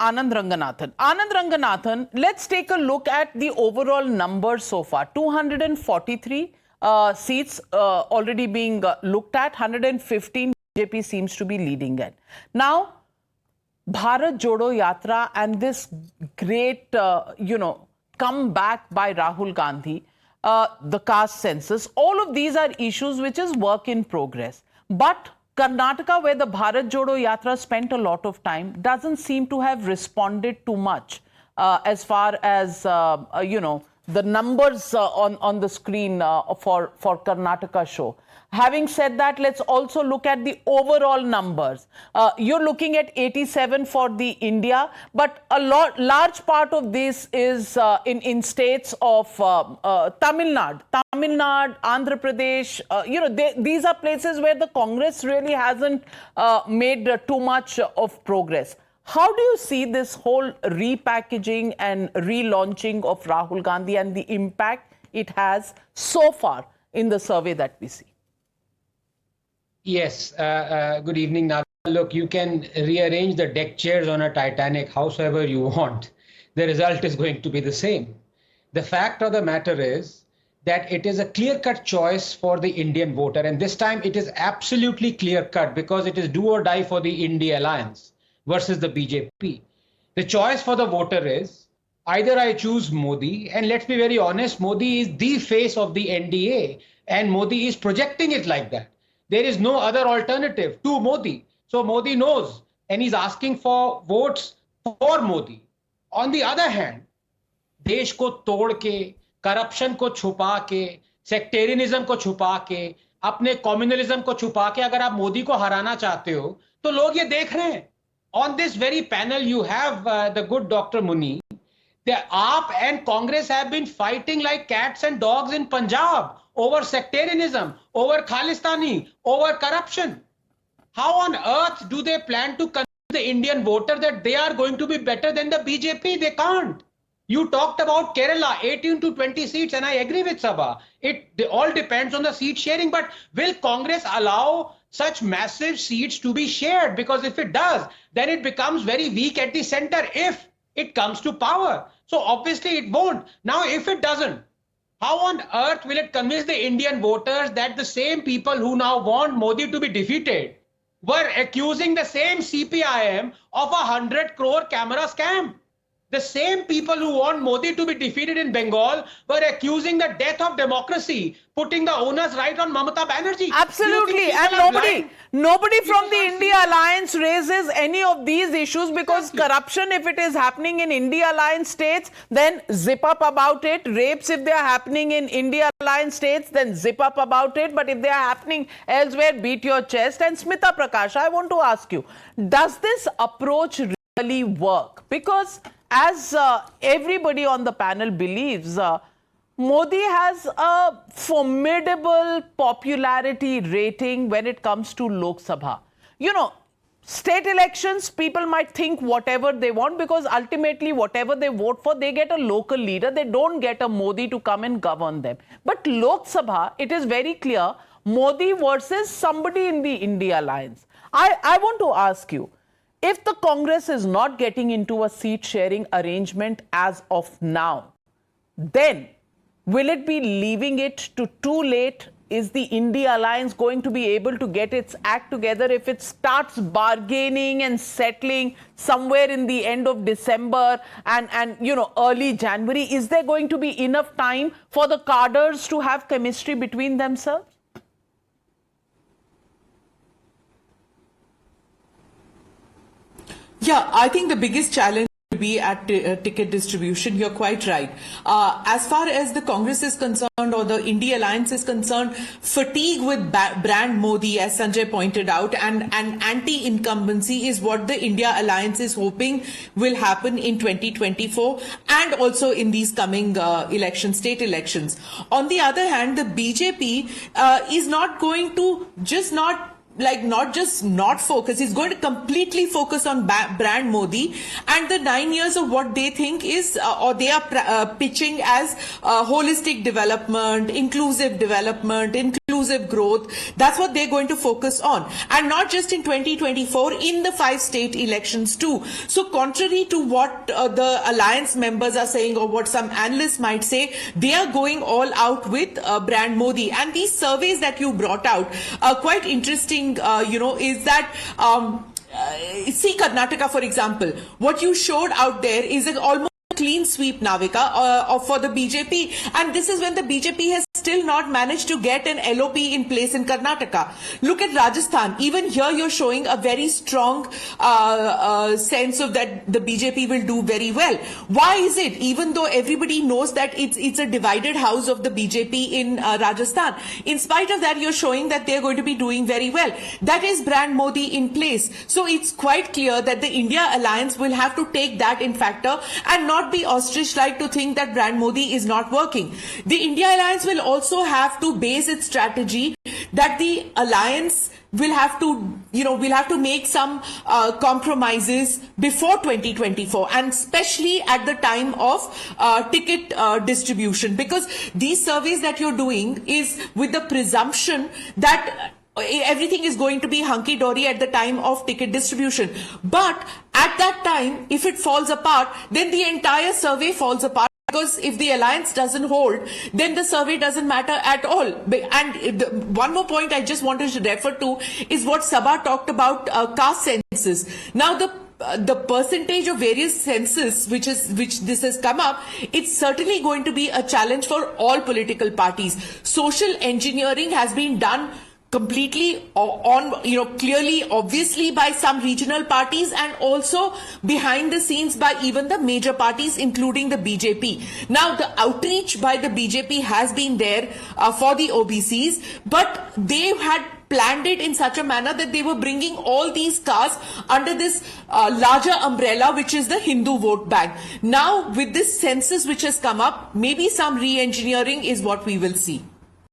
Anand Ranganathan. Anand Ranganathan, let's take a look at the overall numbers so far. 243 seats already being looked at. 115 BJP seems to be leading it. Now, Bharat Jodo Yatra and this great, comeback by Rahul Gandhi, the caste census, all of these are issues which is work in progress. But Karnataka, where the Bharat Jodo Yatra spent a lot of time, doesn't seem to have responded too much as far as, the numbers on the screen for Karnataka show. Having said that, let's also look at the overall numbers. You're looking at 87 for the India, but a large part of this is in states of Tamil Nadu, Andhra Pradesh. These are places where the Congress really hasn't made too much of progress. How do you see this whole repackaging and relaunching of Rahul Gandhi and the impact it has so far in the survey that we see? Yes, good evening, Navika. Look, you can rearrange the deck chairs on a Titanic howsoever you want. The result is going to be the same. The fact of the matter is that it is a clear-cut choice for the Indian voter. And this time it is absolutely clear-cut because it is do or die for the NDA alliance versus the BJP. The choice for the voter is either I choose Modi, and let's be very honest, Modi is the face of the NDA, and Modi is projecting it like that. There is no other alternative to Modi. So Modi knows, and he's asking for votes for Modi. On the other hand, देश को तोड़ के, corruption को छुपा के, sectarianism को छुपा के, अपने कम्युनलिज्म को छुपा के अगर आप मोदी को हराना चाहते हो, तो लोग ये देख रहे हैं. On this very panel, you have the good Dr. Muni. The AAP and Congress have been fighting like cats and dogs in Punjab over sectarianism, over Khalistani, over corruption. How on earth do they plan to convince the Indian voter that they are going to be better than the BJP? They can't. You talked about Kerala, 18 to 20 seats, and I agree with Sabha. It all depends on the seat sharing, but will Congress allow such massive seats to be shared? Because if it does, then it becomes very weak at the center if it comes to power. So obviously it won't. Now, if it doesn't, how on earth will it convince the Indian voters that the same people who now want Modi to be defeated were accusing the same CPIM of a 100 crore camera scam? The same people who want Modi to be defeated in Bengal were accusing the death of democracy, putting the onus right on Mamata Banerjee. Absolutely. And nobody from the India Alliance raises any of these issues because corruption, if it is happening in India Alliance states, then zip up about it. Rapes, if they are happening in India Alliance states, then zip up about it. But if they are happening elsewhere, beat your chest. And Smita Prakash, I want to ask you, does this approach really work? Because as everybody on the panel believes, Modi has a formidable popularity rating when it comes to Lok Sabha. You know, state elections, people might think whatever they want because ultimately whatever they vote for, they get a local leader. They don't get a Modi to come and govern them. But Lok Sabha, it is very clear, Modi versus somebody in the India Alliance. I want to ask you, if the Congress is not getting into a seat-sharing arrangement as of now, then will it be leaving it to too late? Is the India Alliance going to be able to get its act together if it starts bargaining and settling somewhere in the end of December and early January? Is there going to be enough time for the cadres to have chemistry between themselves? Yeah, I think the biggest challenge will be at ticket distribution. You're quite right. As far as the Congress is concerned or the India Alliance is concerned, fatigue with brand Modi, as Sanjay pointed out, and anti-incumbency is what the India Alliance is hoping will happen in 2024 and also in these coming state elections. On the other hand, the BJP is not going to not just not focus, is going to completely focus on brand Modi and the 9 years of what they think is, or they are pitching as holistic development, inclusive development, inclusive growth. That's what they're going to focus on. And not just in 2024, in the 5 state elections too. So contrary to what the alliance members are saying or what some analysts might say, they are going all out with brand Modi. And these surveys that you brought out, quite interesting, is that see Karnataka, for example, what you showed out there is an almost clean sweep, Navika, for the BJP, and this is when the BJP has still not managed to get an LOP in place in Karnataka. Look at Rajasthan. Even here you're showing a very strong sense of that the BJP will do very well. Why is it? Even though everybody knows that it's a divided house of the BJP in Rajasthan, in spite of that you're showing that they're going to be doing very well. That is brand Modi in place. So it's quite clear that the India alliance will have to take that in factor and not be ostrich-like to think that brand Modi is not working. The India alliance will also have to base its strategy that the alliance will have to make some compromises before 2024, and especially at the time of ticket distribution, because these surveys that you're doing is with the presumption that everything is going to be hunky-dory at the time of ticket distribution. But at that time, if it falls apart, then the entire survey falls apart. Because if the alliance doesn't hold, then the survey doesn't matter at all. And one more point I just wanted to refer to is what Sabha talked about caste census. Now the percentage of various census which this has come up, it's certainly going to be a challenge for all political parties. Social engineering has been done completely clearly, obviously by some regional parties and also behind the scenes by even the major parties, including the BJP. Now, the outreach by the BJP has been there for the OBCs, but they had planned it in such a manner that they were bringing all these castes under this larger umbrella, which is the Hindu vote bank. Now, with this census which has come up, maybe some re-engineering is what we will see.